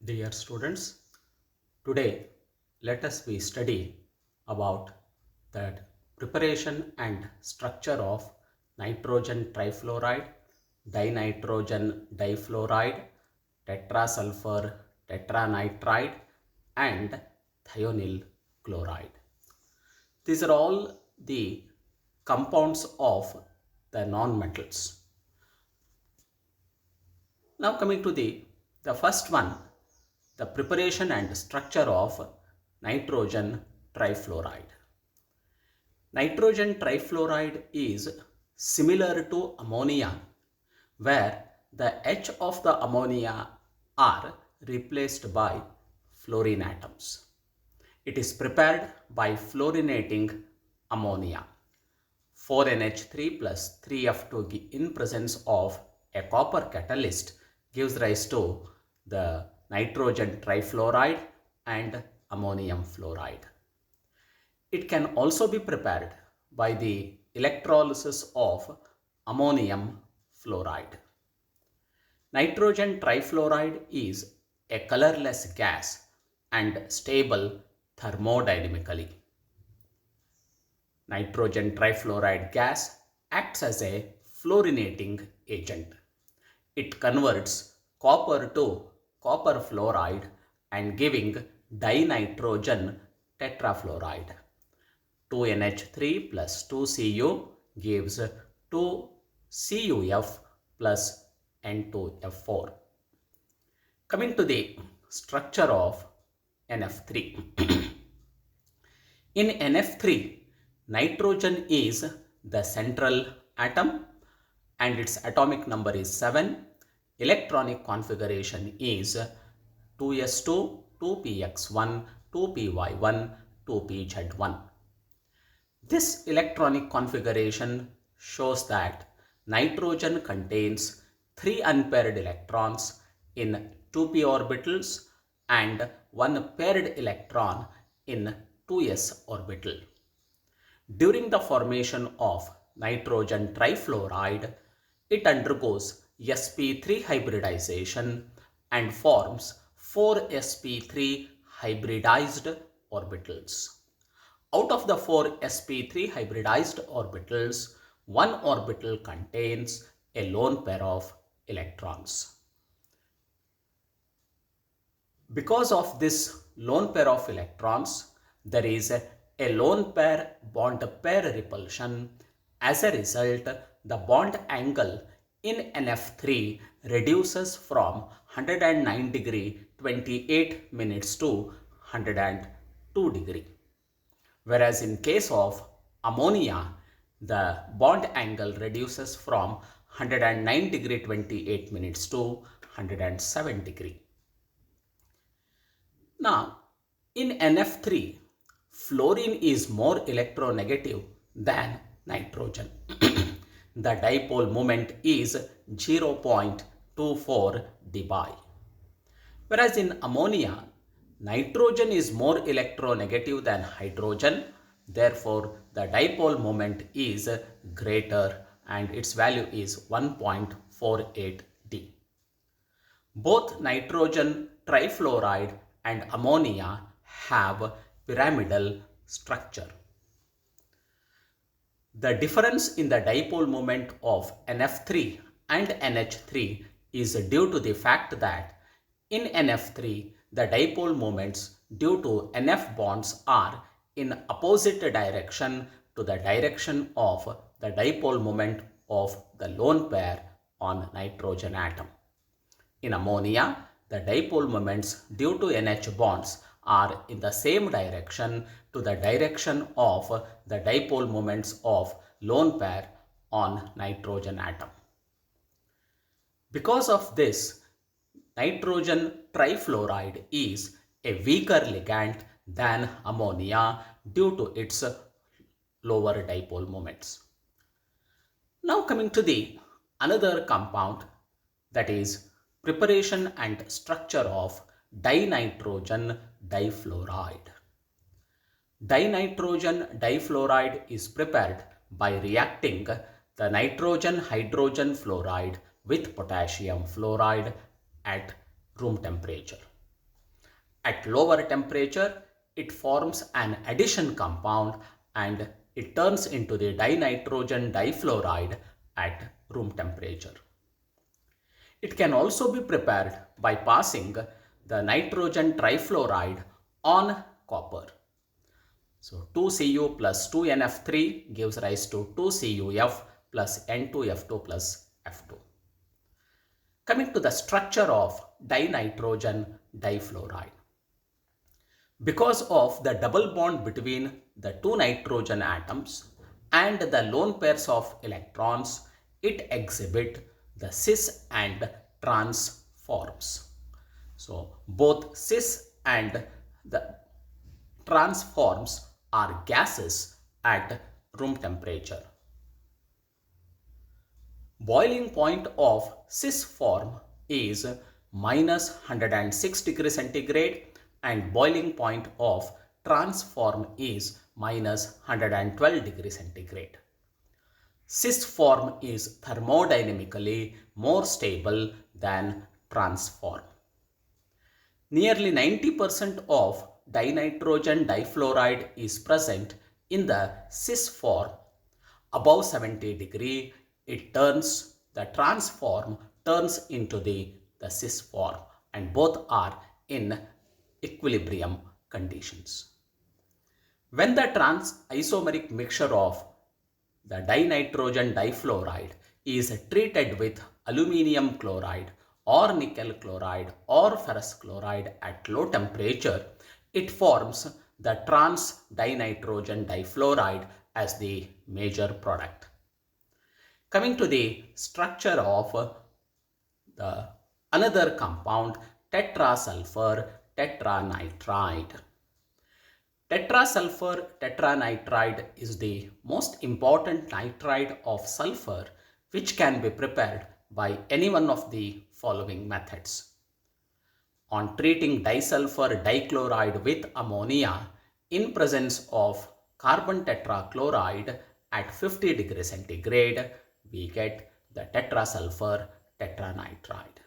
Dear students, today let us be study about the preparation and structure of nitrogen trifluoride, dinitrogen difluoride, tetrasulfur tetranitride and thionyl chloride. These are all the compounds of the nonmetals. Now coming to the first one, the preparation and structure of nitrogen trifluoride. Nitrogen trifluoride is similar to ammonia, where the H of the ammonia are replaced by fluorine atoms. It is prepared by fluorinating ammonia. 4NH3 plus 3F2 in presence of a copper catalyst gives rise to the nitrogen trifluoride and ammonium fluoride. It can also be prepared by the electrolysis of ammonium fluoride. Nitrogen trifluoride is a colorless gas and stable thermodynamically. Nitrogen trifluoride gas acts as a fluorinating agent. It converts copper to copper fluoride and giving dinitrogen tetrafluoride. 2NH3 plus 2Cu gives 2CuF plus N2F4. Coming to the structure of NF3. In NF3, nitrogen is the central atom and its atomic number is 7. Electronic configuration is 2s2, 2px1, 2py1, 2pz1. This electronic configuration shows that nitrogen contains 3 unpaired electrons in 2p orbitals and 1 paired electron in 2s orbital. During the formation of nitrogen trifluoride, it undergoes sp3 hybridization and forms 4 sp3 hybridized orbitals. Out of the 4 sp3 hybridized orbitals, one orbital contains a lone pair of electrons. Because of this lone pair of electrons, there is a lone pair bond pair repulsion. As a result, the bond angle in NF3 reduces from 109 degree 28 minutes to 102 degree. Whereas in case of ammonia, the bond angle reduces from 109 degree 28 minutes to 107 degree. Now, in NF3, fluorine is more electronegative than nitrogen. The dipole moment is 0.24 dBi. Whereas in ammonia, nitrogen is more electronegative than hydrogen. Therefore, the dipole moment is greater and its value is 1.48 D. Both nitrogen trifluoride and ammonia have pyramidal structure. The difference in the dipole moment of NF3 and NH3 is due to the fact that in NF3, the dipole moments due to NF bonds are in opposite direction to the direction of the dipole moment of the lone pair on nitrogen atom. In ammonia, the dipole moments due to NH bonds are in the same direction to the direction of the dipole moments of lone pair on nitrogen atom. Because of this, nitrogen trifluoride is a weaker ligand than ammonia due to its lower dipole moments. Now coming to the another compound, that is preparation and structure of dinitrogen difluoride. Dinitrogen difluoride is prepared by reacting the nitrogen hydrogen fluoride with potassium fluoride at room temperature. At lower temperature, it forms an addition compound and it turns into the dinitrogen difluoride at room temperature. It can also be prepared by passing the nitrogen trifluoride on copper. So 2Cu plus 2NF3 gives rise to 2CuF plus N2F2 plus F2. Coming to the structure of dinitrogen difluoride. Because of the double bond between the two nitrogen atoms and the lone pairs of electrons, it exhibits the cis and trans forms. So both cis and the trans forms are gases at room temperature. Boiling point of cis form is minus 106 degrees centigrade and boiling point of trans form is minus 112 degrees centigrade. Cis form is thermodynamically more stable than trans form. Nearly 90% of dinitrogen difluoride is present in the cis form. Above 70 degree, the trans form turns into the cis form and both are in equilibrium conditions. When the trans isomeric mixture of the dinitrogen difluoride is treated with aluminium chloride or nickel chloride or ferrous chloride at low temperature, it forms the trans dinitrogen difluoride as the major product. Coming to the structure of the another compound, tetrasulfur tetranitride. Tetrasulfur tetranitride is the most important nitride of sulfur which can be prepared by any one of the following methods. On treating disulfur dichloride with ammonia in presence of carbon tetrachloride at 50 degrees centigrade, we get the tetrasulfur tetranitride.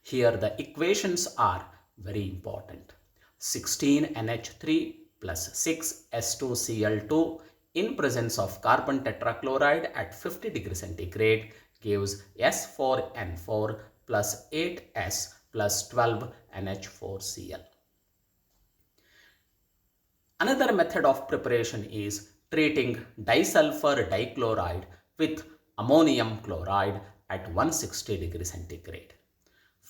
Here the equations are very important. 16NH3 plus 6S2Cl2 in presence of carbon tetrachloride at 50 degrees centigrade gives S4N4 plus 8S plus 12NH4Cl. Another method of preparation is treating disulfur dichloride with ammonium chloride at 160 degrees centigrade.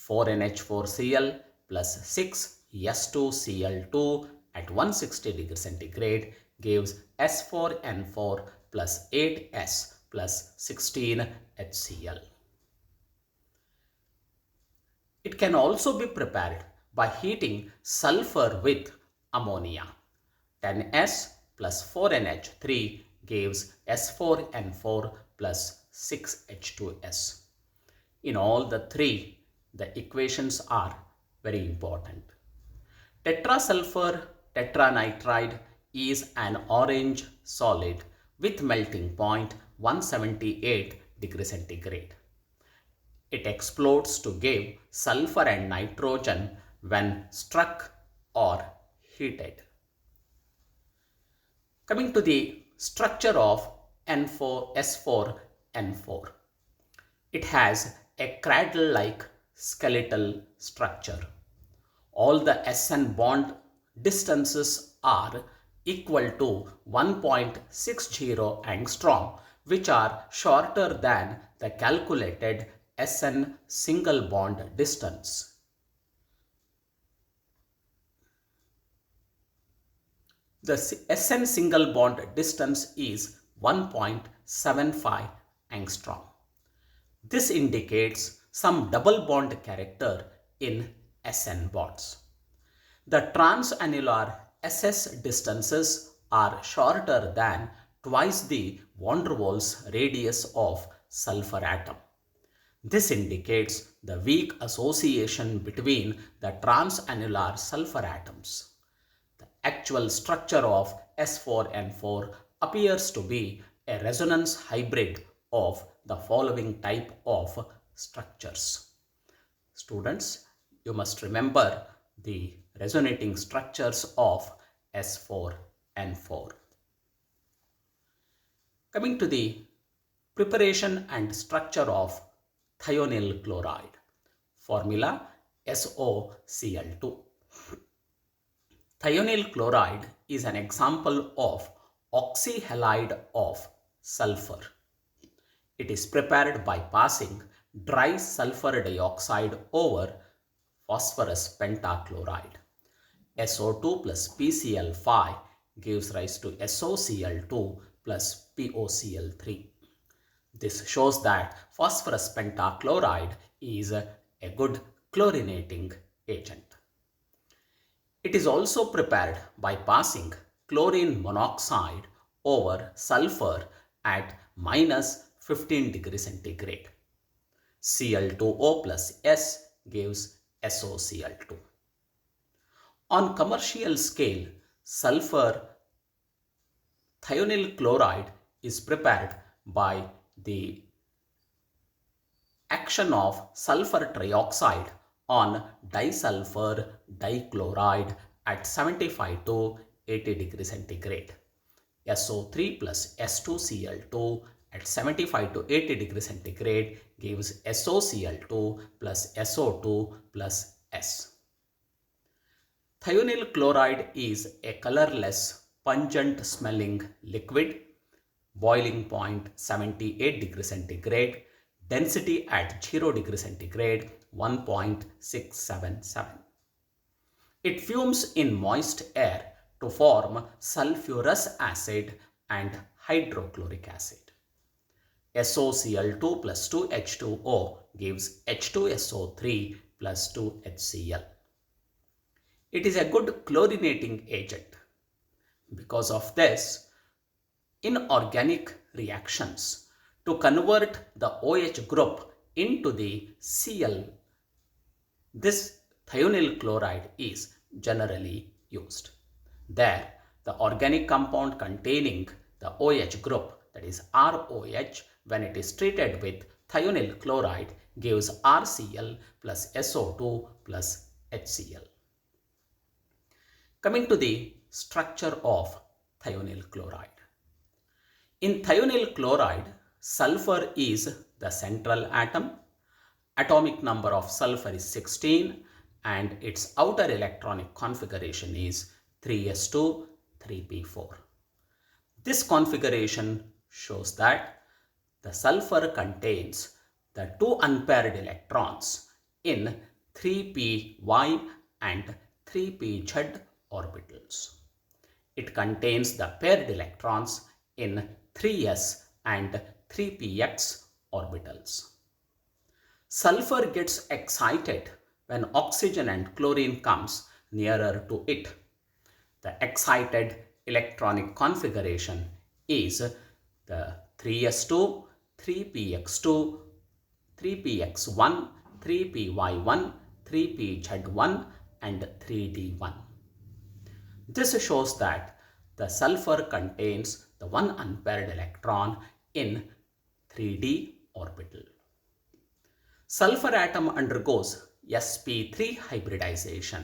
4NH4Cl plus 6S2Cl2 at 160 degrees centigrade gives S4N4 plus 8S plus 16HCl. It can also be prepared by heating sulfur with ammonia. 10S plus 4NH3 gives S4N4 plus 6H2S. In all the three, the equations are very important. Tetrasulfur tetranitride is an orange solid with melting point 178 degrees centigrade. It explodes to give sulfur and nitrogen when struck or heated. Coming to the structure of S4N4. It has a cradle-like skeletal structure. All the SN bond distances are equal to 1.60 angstrom, which are shorter than the calculated SN single bond distance. The SN single bond distance is 1.75 angstrom. This indicates some double bond character in SN bonds. The transannular SS distances are shorter than twice the van der Waals radius of sulfur atom. This indicates the weak association between the transannular sulfur atoms. The actual structure of S4N4 appears to be a resonance hybrid of the following type of structures. Students, you must remember the resonating structures of S4N4. Coming to the preparation and structure of thionyl chloride. Formula SOCl2. Thionyl chloride is an example of oxyhalide of sulfur. It is prepared by passing dry sulfur dioxide over phosphorus pentachloride. SO2 plus PCl5 gives rise to SOCl2 plus POCl3. This shows that phosphorus pentachloride is a good chlorinating agent. It is also prepared by passing chlorine monoxide over sulfur at minus 15 degrees centigrade. Cl2O plus S gives SOCl2. On commercial scale, sulfur thionyl chloride is prepared by the action of sulfur trioxide on disulfur dichloride at 75 to 80 degrees centigrade. SO3 plus S2Cl2 at 75 to 80 degrees centigrade gives SOCl2 plus SO2 plus S. Thionyl chloride is a colorless, pungent smelling liquid. Boiling point 78 degrees centigrade. Density at 0 degrees centigrade 1.677. It fumes in moist air to form sulfurous acid and hydrochloric acid. SOCl2 plus 2H2O gives H2SO3 plus 2HCl. It is a good chlorinating agent. Because of this, in organic reactions, to convert the OH group into the Cl, this thionyl chloride is generally used. There, the organic compound containing the OH group, that is ROH, when it is treated with thionyl chloride, gives RCl plus SO2 plus HCl. Coming to the structure of thionyl chloride. In thionyl chloride, sulfur is the central atom. Atomic number of sulfur is 16 and its outer electronic configuration is 3s2, 3p4. This configuration shows that the sulfur contains the two unpaired electrons in 3py and 3pz orbitals. It contains the paired electrons in 3s and 3px orbitals. Sulfur gets excited when oxygen and chlorine comes nearer to it. The excited electronic configuration is the 3s2, 3px2, 3px1, 3py1, 3pz1 and 3d1. This shows that the sulfur contains the one unpaired electron in 3d orbital. Sulfur atom undergoes sp3 hybridization,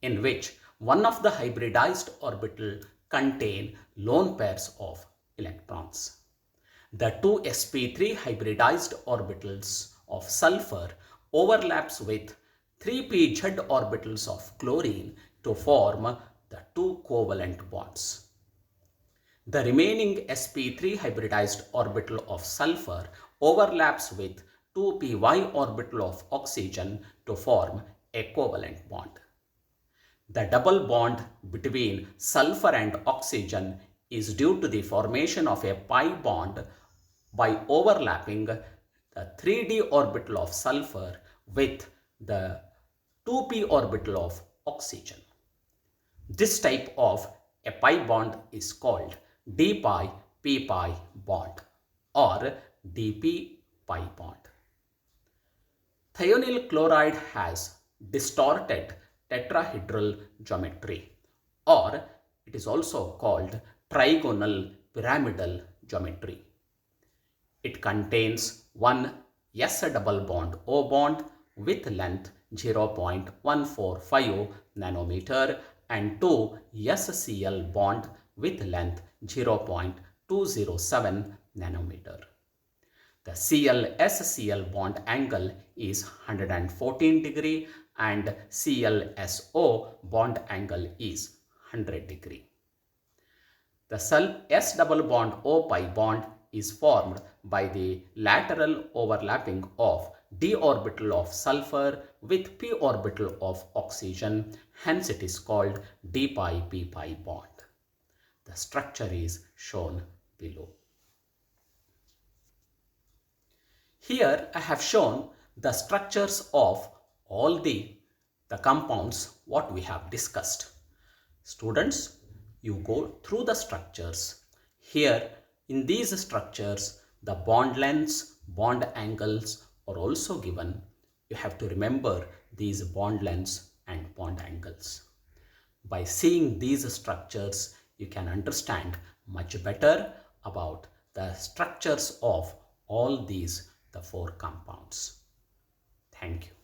in which one of the hybridized orbital contain lone pairs of electrons. The two sp3 hybridized orbitals of sulfur overlaps with 3pz orbitals of chlorine to form the two covalent bonds. The remaining sp3 hybridized orbital of sulfur overlaps with 2py orbital of oxygen to form a covalent bond. The double bond between sulfur and oxygen is due to the formation of a pi bond by overlapping the 3d orbital of sulfur with the 2p orbital of oxygen. This type of a pi bond is called d-pi p-pi bond or dp pi bond. Thionyl chloride has distorted tetrahedral geometry, or it is also called trigonal pyramidal geometry. It contains one S double bond O bond with length 0.145 nanometer and 2 SCl bond with length 0.207 nanometer. The Cl-SCl bond angle is 114 degree and Cl-SO bond angle is 100 degree. The S double bond O pi bond is formed by the lateral overlapping of d orbital of sulfur with p orbital of oxygen, hence it is called d pi p pi bond. The structure is shown below. Here I have shown the structures of all the compounds what we have discussed. Students, you go through the structures. Here in these structures, the bond lengths, bond angles are also given. You have to remember these bond lengths and bond angles. By seeing these structures, you can understand much better about the structures of all these, the 4 compounds. Thank you.